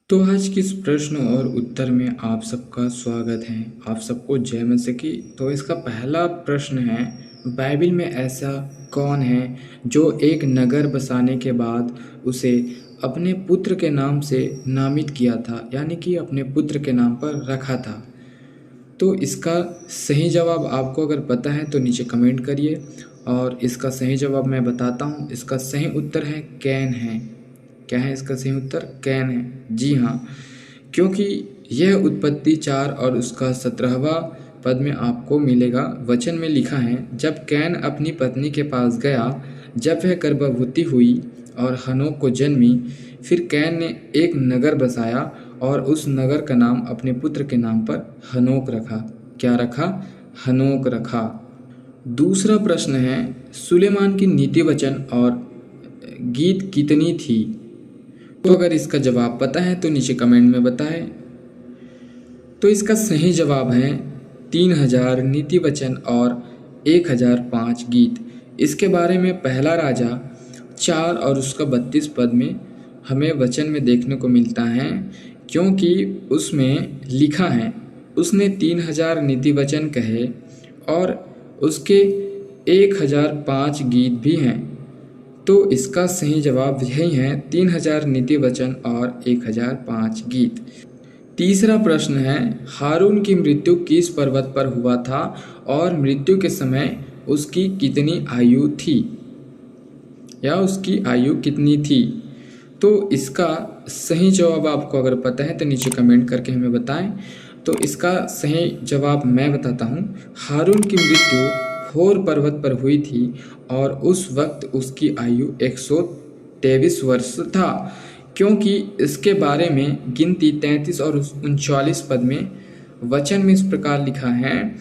तो आज के इस प्रश्न और उत्तर में आप सबका स्वागत है। आप सबको जय मसीह की। तो इसका पहला प्रश्न है, बाइबल में ऐसा कौन है जो एक नगर बसाने के बाद उसे अपने पुत्र के नाम से नामित किया था, यानी कि अपने पुत्र के नाम पर रखा था। तो इसका सही जवाब आपको अगर पता है तो नीचे कमेंट करिए, और इसका सही जवाब मैं बताता हूँ। इसका सही उत्तर है कैन है। क्या है इसका सही उत्तर? कैन है। जी हाँ, क्योंकि यह उत्पत्ति 4 और उसका 17वां पद में आपको मिलेगा। वचन में लिखा है, जब कैन अपनी पत्नी के पास गया, जब वह गर्भवती हुई और हनोक को जन्मी, फिर कैन ने एक नगर बसाया और उस नगर का नाम अपने पुत्र के नाम पर हनोक रखा। क्या रखा? हनोक रखा। दूसरा प्रश्न है, सुलेमान की नीति वचन और गीत कितनी थी? तो अगर इसका जवाब पता है तो नीचे कमेंट में बताएं। तो इसका सही जवाब है 3000 नीति वचन और 1005 गीत। इसके बारे में पहला राजा 4 और उसका 32 पद में हमें वचन में देखने को मिलता है, क्योंकि उसमें लिखा है, उसने 3000 नीति वचन कहे और उसके 1005 गीत भी हैं। तो इसका सही जवाब यही है, 3000 नीति वचन और 1005 गीत। तीसरा प्रश्न है, हारून की मृत्यु किस पर्वत पर हुआ था और मृत्यु के समय उसकी कितनी आयु थी, या उसकी आयु कितनी थी? तो इसका सही जवाब आपको अगर पता है तो नीचे कमेंट करके हमें बताएं। तो इसका सही जवाब मैं बताता हूँ। हारून की मृत्यु होर पर्वत पर हुई थी और उस वक्त उसकी आयु 123 वर्ष था, क्योंकि इसके बारे में गिनती 33 और 39 पद में वचन में इस प्रकार लिखा है,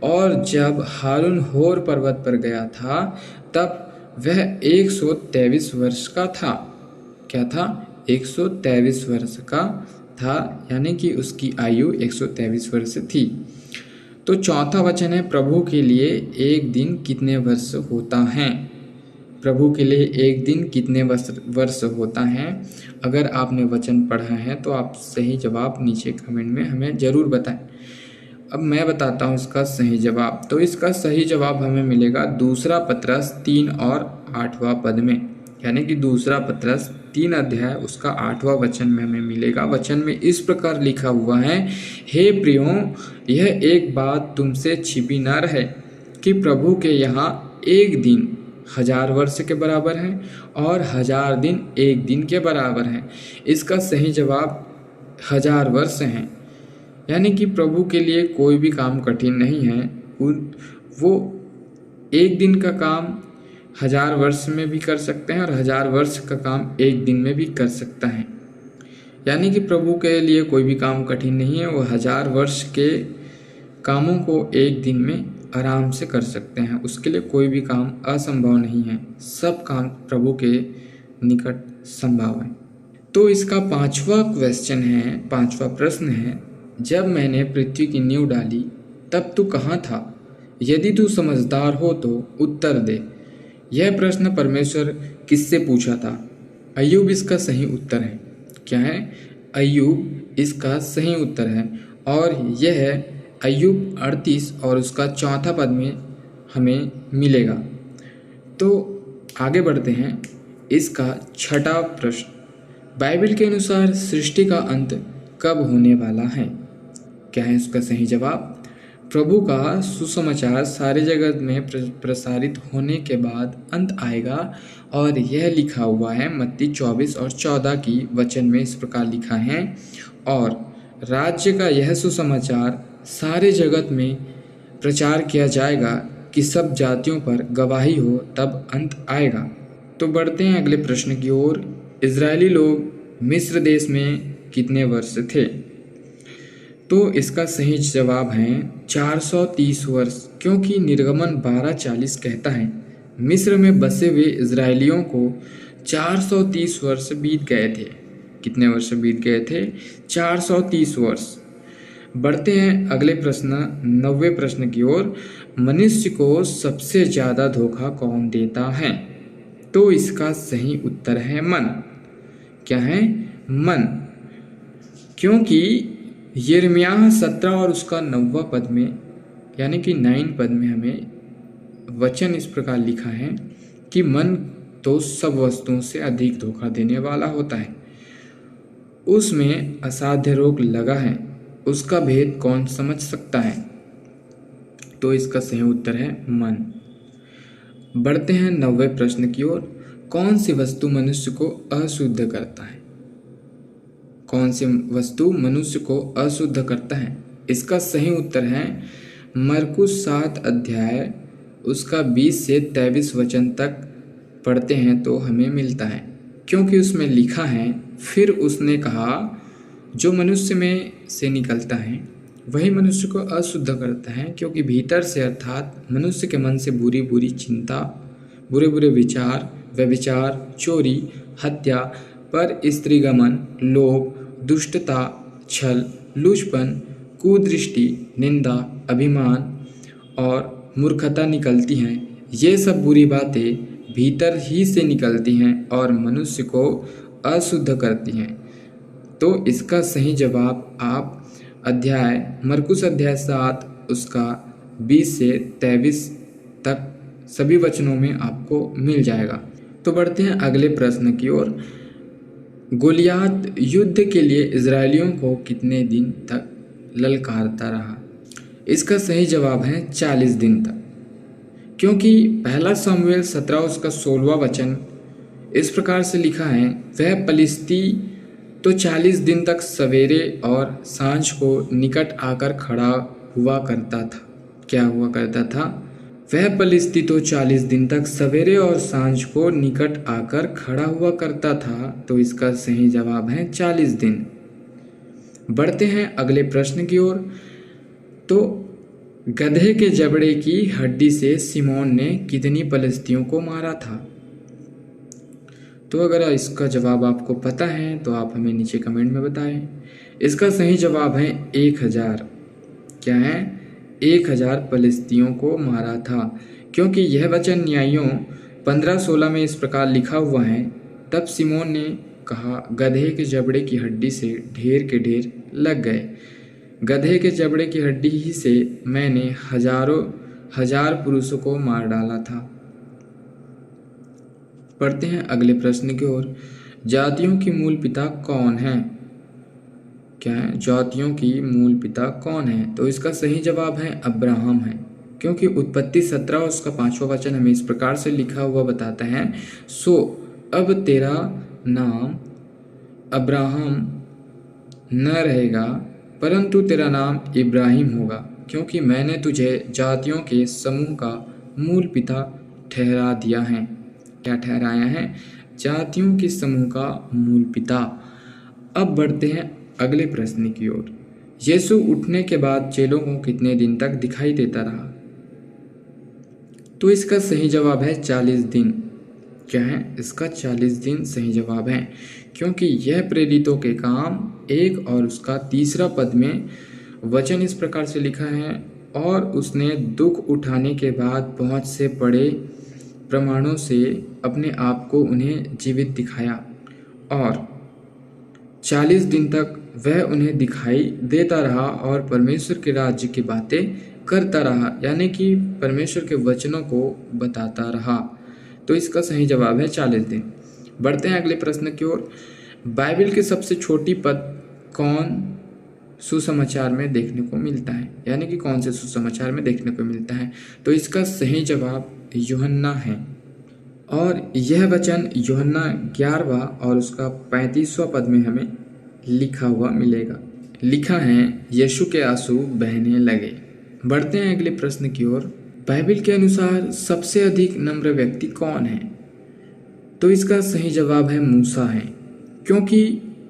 और जब हारून होर पर्वत पर गया था तब वह 123 वर्ष का था। क्या था? 123 वर्ष का था, यानी कि उसकी आयु 123 वर्ष थी। तो चौथा वचन है, प्रभु के लिए एक दिन कितने वर्ष होता है? प्रभु के लिए एक दिन कितने वर्ष होता है? अगर आपने वचन पढ़ा है तो आप सही जवाब नीचे कमेंट में हमें ज़रूर बताएं। अब मैं बताता हूँ इसका सही जवाब। तो इसका सही जवाब हमें मिलेगा दूसरा पतरस 3 और 8वां पद में, यानी कि दूसरा पतरस 3 अध्याय उसका 8वां वचन में हमें मिलेगा। वचन में इस प्रकार लिखा हुआ है, हे प्रियो, यह एक बात तुमसे छिपी न रहे कि प्रभु के यहाँ एक दिन 1000 वर्ष के बराबर है और 1000 दिन एक दिन के बराबर है। इसका सही जवाब 1000 वर्ष है, यानी कि प्रभु के लिए कोई भी काम कठिन नहीं है। वो एक दिन का काम 1000 वर्ष में भी कर सकते हैं और 1000 वर्ष का काम एक दिन में भी कर सकता है। यानी कि प्रभु के लिए कोई भी काम कठिन नहीं है। वो 1000 वर्ष के कामों को एक दिन में आराम से कर सकते हैं। उसके लिए कोई भी काम असंभव नहीं है। सब काम प्रभु के निकट संभव है। तो इसका पांचवा प्रश्न है, जब मैंने पृथ्वी की नींव डाली तब तू कहाँ था? यदि तू समझदार हो तो उत्तर दे। यह प्रश्न परमेश्वर किससे पूछा था? अय्यूब इसका सही उत्तर है। क्या है? अय्यूब इसका सही उत्तर है, और यह अय्यूब 38 और उसका चौथा पद में हमें मिलेगा। तो आगे बढ़ते हैं। इसका छठा प्रश्न, बाइबल के अनुसार सृष्टि का अंत कब होने वाला है? क्या है इसका सही जवाब? प्रभु का सुसमाचार सारे जगत में प्रसारित होने के बाद अंत आएगा, और यह लिखा हुआ है मत्ती 24 और 14 की वचन में इस प्रकार लिखा है, और राज्य का यह सुसमाचार सारे जगत में प्रचार किया जाएगा कि सब जातियों पर गवाही हो, तब अंत आएगा। तो बढ़ते हैं अगले प्रश्न की ओर। इजरायली लोग मिस्र देश में कितने वर्ष थे? तो इसका सही जवाब है 430 वर्ष, क्योंकि निर्गमन 12:40 कहता है, मिस्र में बसे हुए इजरायलियों को 430 वर्ष बीत गए थे। कितने वर्ष बीत गए थे? 430 वर्ष। बढ़ते हैं अगले प्रश्न 9वें प्रश्न की ओर। मनुष्य को सबसे ज़्यादा धोखा कौन देता है? तो इसका सही उत्तर है मन। क्या है? मन। क्योंकि यिर्मयाह 17 और उसका 9वां पद में यानी कि 9 पद में हमें वचन इस प्रकार लिखा है कि मन तो सब वस्तुओं से अधिक धोखा देने वाला होता है, उसमें असाध्य रोग लगा है, उसका भेद कौन समझ सकता है। तो इसका सही उत्तर है मन। बढ़ते हैं 9वें प्रश्न की ओर। कौन सी वस्तु मनुष्य को अशुद्ध करता है? कौन सी वस्तु मनुष्य को अशुद्ध करता है? इसका सही उत्तर है मरकुस 7 अध्याय उसका 20 से 23 वचन तक पढ़ते हैं तो हमें मिलता है, क्योंकि उसमें लिखा है, फिर उसने कहा, जो मनुष्य में से निकलता है वही मनुष्य को अशुद्ध करता है, क्योंकि भीतर से अर्थात मनुष्य के मन से बुरी बुरी चिंता, बुरे बुरे विचार, व्यभिचार, चोरी, हत्या, पर स्त्रीगमन, लोभ, दुष्टता, छल, लूचपन, कुदृष्टि, निंदा, अभिमान और मूर्खता निकलती हैं। ये सब बुरी बातें भीतर ही से निकलती हैं और मनुष्य को अशुद्ध करती हैं। तो इसका सही जवाब आप मरकुस अध्याय 7 उसका 20 से 23 तक सभी वचनों में आपको मिल जाएगा। तो बढ़ते हैं अगले प्रश्न की ओर। गोलियात युद्ध के लिए इजरायलियों को कितने दिन तक ललकारता रहा? इसका सही जवाब है 40 दिन तक, क्योंकि पहला शमूएल 17 उसका 16वां वचन इस प्रकार से लिखा है, वह पलिश्ती तो 40 दिन तक सवेरे और सांझ को निकट आकर खड़ा हुआ करता था। क्या हुआ करता था? वह पलिश्ती तो 40 दिन तक सवेरे और सांझ को निकट आकर खड़ा हुआ करता था। तो इसका सही जवाब है 40 दिन। बढ़ते हैं अगले प्रश्न की ओर। तो गधे के जबड़े की हड्डी से सिमोन ने कितनी पलिश्तियों को मारा था? तो अगर इसका जवाब आपको पता है तो आप हमें नीचे कमेंट में बताएं। इसका सही जवाब है 1000। क्या है? 1000 पलिश्तियों को मारा था, क्योंकि यह वचन न्यायों 15:16 में इस प्रकार लिखा हुआ है, तब सिमोन ने कहा, गधे के जबड़े की हड्डी से ढेर के ढेर लग गए। गधे के जबड़े की हड्डी ही से मैंने हजार पुरुषों को मार डाला था। पढ़ते हैं अगले प्रश्न की ओर। जातियों की मूल पिता कौन है? क्या है? जातियों की मूल पिता कौन है? तो इसका सही जवाब है अब्राहम है, क्योंकि उत्पत्ति 17 उसका 5वां वचन हमें इस प्रकार से लिखा हुआ बताता है, सो अब तेरा नाम अब्राहम न रहेगा, परंतु तेरा नाम इब्राहिम होगा, क्योंकि मैंने तुझे जातियों के समूह का मूल पिता ठहरा दिया है। क्या ठहराया है? जातियों के समूह का मूल पिता। अब बढ़ते हैं अगले प्रश्न की ओर। यीशु उठने के बाद चेलों को कितने दिन तक दिखाई देता रहा? तो इसका सही जवाब है 40 दिन। क्या है? इसका 40 दिन सही जवाब है, क्योंकि यह प्रेरितों के काम 1 और उसका 3 पद में वचन इस प्रकार से लिखा है, और उसने दुख उठाने के बाद पहुंच से पड़े प्रमाणों से अपने आप को उन्हें जीवित दिखाया, और 40 दिन तक वह उन्हें दिखाई देता रहा और परमेश्वर के राज्य की बातें करता रहा, यानी कि परमेश्वर के वचनों को बताता रहा। तो इसका सही जवाब है 40 दिन। बढ़ते हैं अगले प्रश्न की ओर। बाइबल की सबसे छोटी पद कौन सुसमाचार में देखने को मिलता है? यानी कि कौन से सुसमाचार में देखने को मिलता है? तो इसका सही जवाब यूहन्ना है, और यह वचन यूहन्ना 11वां और उसका 35वां पद में हमें लिखा हुआ मिलेगा। लिखा है, यीशु के आंसू बहने लगे। बढ़ते हैं अगले प्रश्न की ओर। बाइबल के अनुसार सबसे अधिक नम्र व्यक्ति कौन है? तो इसका सही जवाब है मूसा है, क्योंकि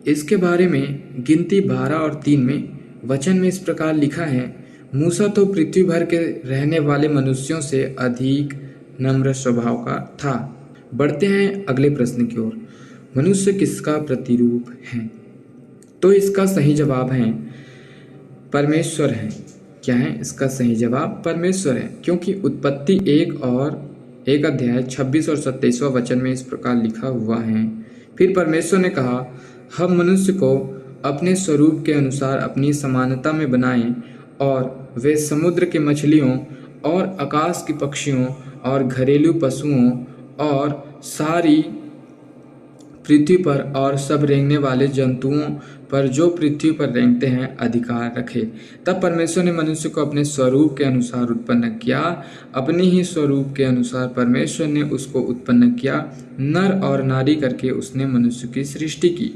इसके बारे में गिनती 12 और 3 में वचन में इस प्रकार लिखा है, मूसा तो पृथ्वी भर के रहने वाले मनुष्यों से अधिक नम्र स्वभाव का था। बढ़ते हैं अगले प्रश्न की ओर। मनुष्य किसका प्रतिरूप है? तो इसका सही जवाब है परमेश्वर है। क्या है? इसका सही जवाब परमेश्वर है, क्योंकि उत्पत्ति 1 अध्याय 26 और 27वां वचन में इस प्रकार लिखा हुआ है, फिर परमेश्वर ने कहा, हम मनुष्य को अपने स्वरूप के अनुसार अपनी समानता में बनाएं और वे समुद्र के मछलियों और आकाश के पक्षियों और घरेलू पशुओं और सारी पृथ्वी पर और सब रेंगने वाले जंतुओं पर जो पृथ्वी पर रेंगते हैं अधिकार रखे। तब परमेश्वर ने मनुष्य को अपने स्वरूप के अनुसार उत्पन्न किया, अपने ही स्वरूप के अनुसार परमेश्वर ने उसको उत्पन्न किया, नर और नारी करके उसने मनुष्य की सृष्टि की।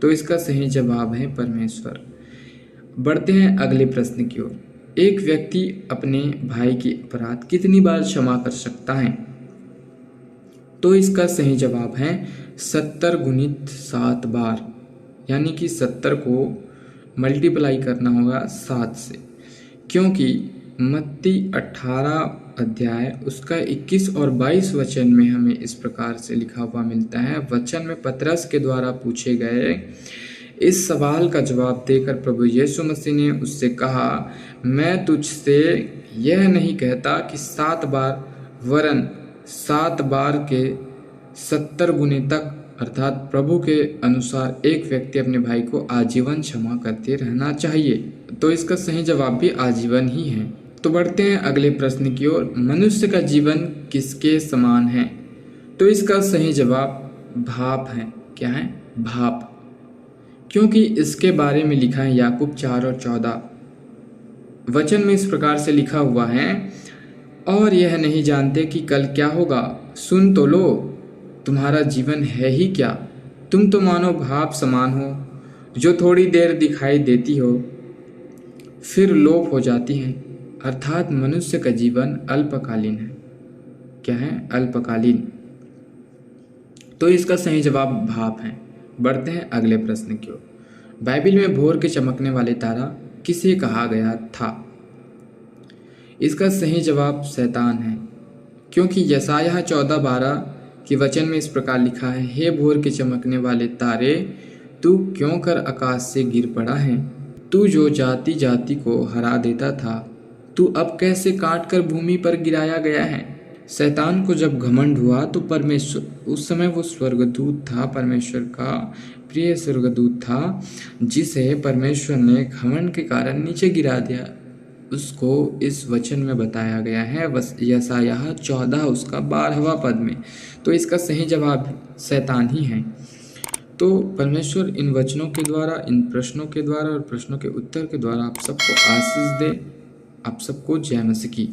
तो इसका सही जवाब है परमेश्वर। बढ़ते हैं अगले प्रश्न की ओर। एक व्यक्ति अपने भाई की अपराध कितनी बार क्षमा कर सकता है? तो इसका सही जवाब है 70 गुणित 7 बार, यानी कि 70 को मल्टीप्लाई करना होगा 7 से, क्योंकि मत्ती 18 अध्याय उसका 21 और 22 वचन में हमें इस प्रकार से लिखा हुआ मिलता है। वचन में पतरस के द्वारा पूछे गए इस सवाल का जवाब देकर प्रभु यीशु मसीह ने उससे कहा, मैं तुझसे यह नहीं कहता कि 7 बार, वरन 7 बार के 70 गुने तक, अर्थात प्रभु के अनुसार एक व्यक्ति अपने भाई को आजीवन क्षमा करते रहना चाहिए। तो इसका सही जवाब भी आजीवन ही है। तो बढ़ते हैं अगले प्रश्न की ओर। मनुष्य का जीवन किसके समान है? तो इसका सही जवाब भाप है। क्या है? भाप। क्योंकि इसके बारे में लिखा है याकूब 4 और 14 वचन में इस प्रकार से लिखा हुआ है, और यह नहीं जानते कि कल क्या होगा। सुन तो लो, तुम्हारा जीवन है ही क्या? तुम तो मानो भाप समान हो, जो थोड़ी देर दिखाई देती हो फिर लोप हो जाती है। अर्थात मनुष्य का जीवन अल्पकालीन है। क्या है? अल्पकालीन। तो इसका सही जवाब भाप है। बढ़ते हैं अगले प्रश्न की ओर। बाइबिल में भोर के चमकने वाले तारा किसे कहा गया था? इसका सही जवाब शैतान है, क्योंकि यशायाह 14:12 के वचन में इस प्रकार लिखा है, हे भोर के चमकने वाले तारे, तू क्यों कर आकाश से गिर पड़ा है? तू जो जाति जाति को हरा देता था, तू अब कैसे काट कर भूमि पर गिराया गया है? शैतान को जब घमंड हुआ तो परमेश्वर, उस समय वो स्वर्गदूत था, परमेश्वर का प्रिय स्वर्गदूत था, जिसे परमेश्वर ने घमंड के कारण नीचे गिरा दिया। उसको इस वचन में बताया गया है यशायाह 14 उसका 12वां पद में। तो इसका सही जवाब शैतान ही है। तो परमेश्वर इन वचनों के द्वारा, इन प्रश्नों के द्वारा और प्रश्नों के उत्तर के द्वारा आप सबको आशीष दे। आप सबको जय मसीह की।